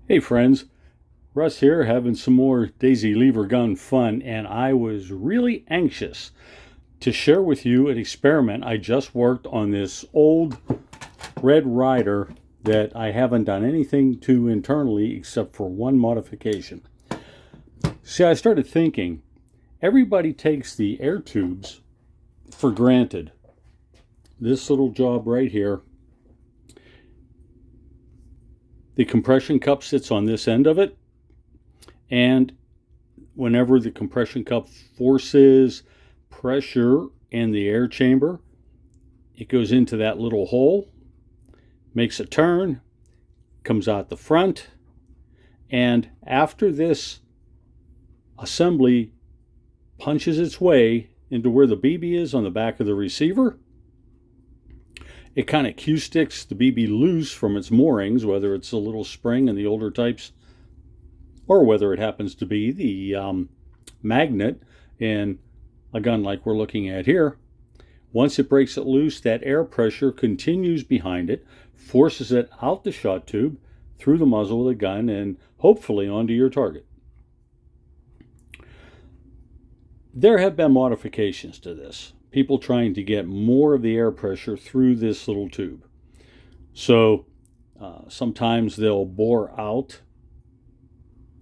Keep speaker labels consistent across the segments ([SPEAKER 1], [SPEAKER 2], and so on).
[SPEAKER 1] Hey friends, Russ here having some more daisy lever gun fun, and I was really anxious to share with you an experiment. I just worked on this old Red Ryder that I haven't done anything to internally except for one modification. See, I started thinking, everybody takes the air tubes for granted. This little job right here, the compression cup sits on this end of it, and whenever the compression cup forces pressure in the air chamber, it goes into that little hole, makes a turn, comes out the front, and after this assembly punches its way into where the BB is on the back of the receiver, it kind of Q-sticks the BB loose from its moorings, whether it's a little spring in the older types or whether it happens to be the magnet in a gun like we're looking at here. Once it breaks it loose, that air pressure continues behind it, forces it out the shot tube, through the muzzle of the gun, and hopefully onto your target. There have been modifications to this. People trying to get more of the air pressure through this little tube. So sometimes they'll bore out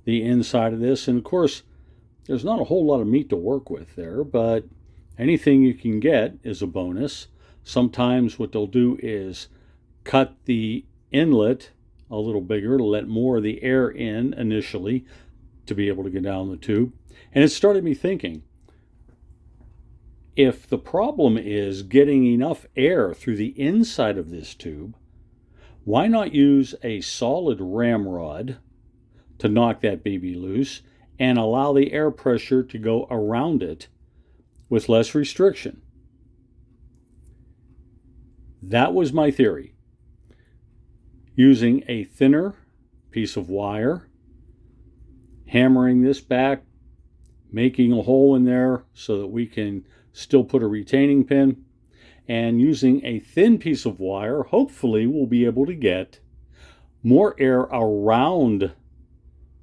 [SPEAKER 1] the inside of this, and of course there's not a whole lot of meat to work with there, but anything you can get is a bonus. Sometimes what they'll do is cut the inlet a little bigger to let more of the air in initially to be able to get down the tube. And it started me thinking, if the problem is getting enough air through the inside of this tube, why not use a solid ramrod to knock that BB loose and allow the air pressure to go around it with less restriction? That was my theory. Using a thinner piece of wire, hammering this back, making a hole in there so that we can still put a retaining pin, and using a thin piece of wire, hopefully we'll be able to get more air around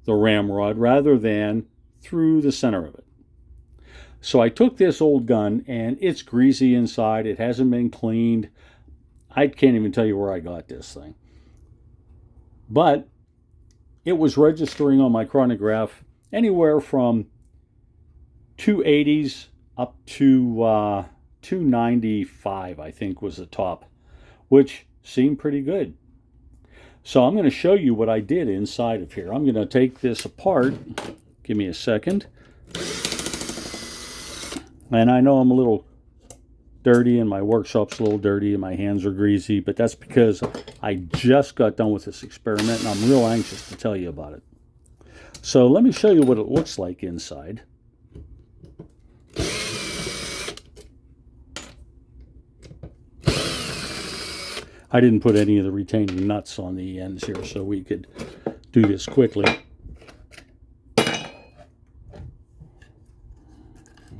[SPEAKER 1] the ramrod rather than through the center of it. So I took this old gun, and it's greasy inside. It hasn't been cleaned. I can't even tell you where I got this thing. But it was registering on my chronograph anywhere from 280s up to 295, I think was the top, which seemed pretty good. So I'm going to show you what I did inside of here. I'm going to take this apart. Give me a second. And I know I'm a little dirty, and my workshop's a little dirty, and my hands are greasy, but that's because I just got done with this experiment, and I'm real anxious to tell you about it. So let me show you what it looks like inside. I didn't put any of the retaining nuts on the ends here so we could do this quickly.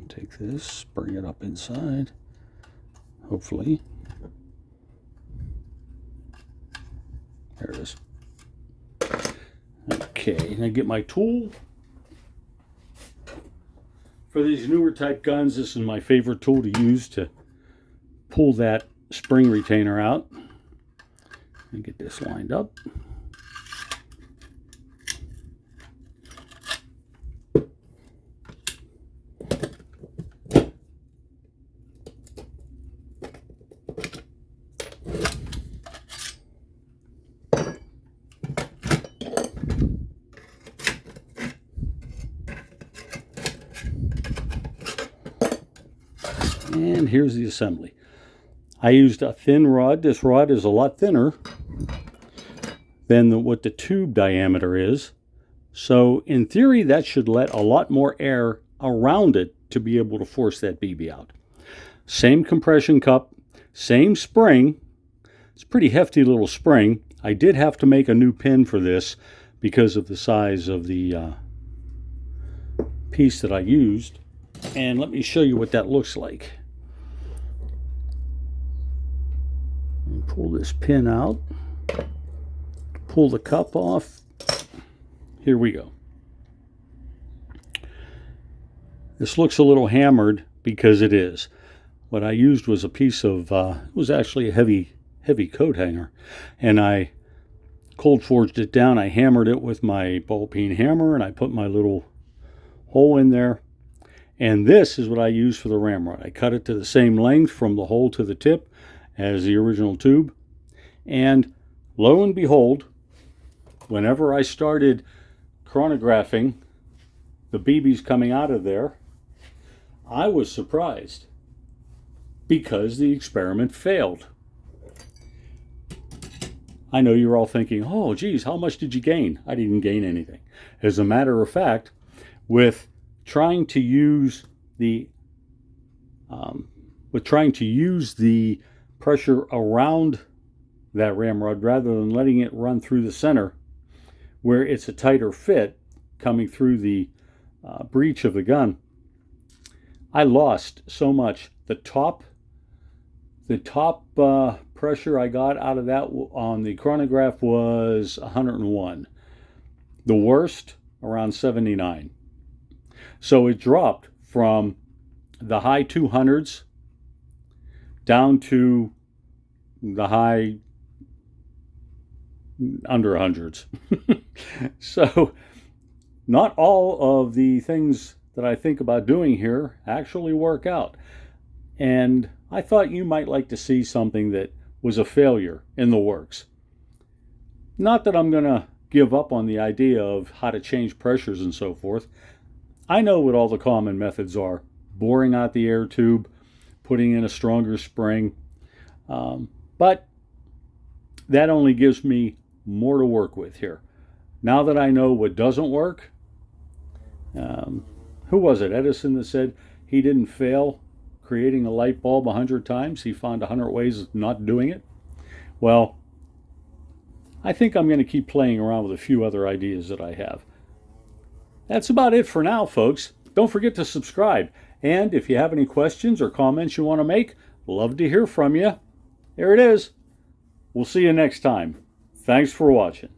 [SPEAKER 1] Take this, bring it up inside, hopefully. There it is. Okay, now get my tool. For these newer type guns, this is my favorite tool to use to pull that spring retainer out. And get this lined up. And here's the assembly. I used a thin rod. This rod is a lot thinner than what the tube diameter is. So in theory, that should let a lot more air around it to be able to force that BB out. Same compression cup, same spring. It's a pretty hefty little spring. I did have to make a new pin for this because of the size of the piece that I used. And let me show you what that looks like. Pull this pin out, pull the cup off, Here we go. This looks a little hammered because it is. What I used was a piece of, it was actually a heavy coat hanger, and I cold forged it down. I hammered it with my ball peen hammer, and I put my little hole in there. And this is what I use for the ramrod. I cut it to the same length from the hole to the tip as the original tube. And lo and behold, whenever I started chronographing the BBs coming out of there, I was surprised because the experiment failed. I know you're all thinking, oh, geez, how much did you gain? I didn't gain anything. As a matter of fact, with trying to use the pressure around that ramrod rather than letting it run through the center, where it's a tighter fit coming through the breech of the gun, I lost so much. The top pressure I got out of that on the chronograph was 101. The worst, around 79. So it dropped from the high 200s down to the high under hundreds. So not all of the things that I think about doing here actually work out. And I thought you might like to see something that was a failure in the works. Not that I'm going to give up on the idea of how to change pressures and so forth. I know what all the common methods are. Boring out the air tube, putting in a stronger spring. But that only gives me more to work with here. Now that I know what doesn't work, who was it? Edison that said he didn't fail creating a light bulb 100 times. He found 100 ways of not doing it. Well, I think I'm going to keep playing around with a few other ideas that I have. That's about it for now, folks. Don't forget to subscribe. And if you have any questions or comments you want to make, love to hear from you. There it is. We'll see you next time. Thanks for watching.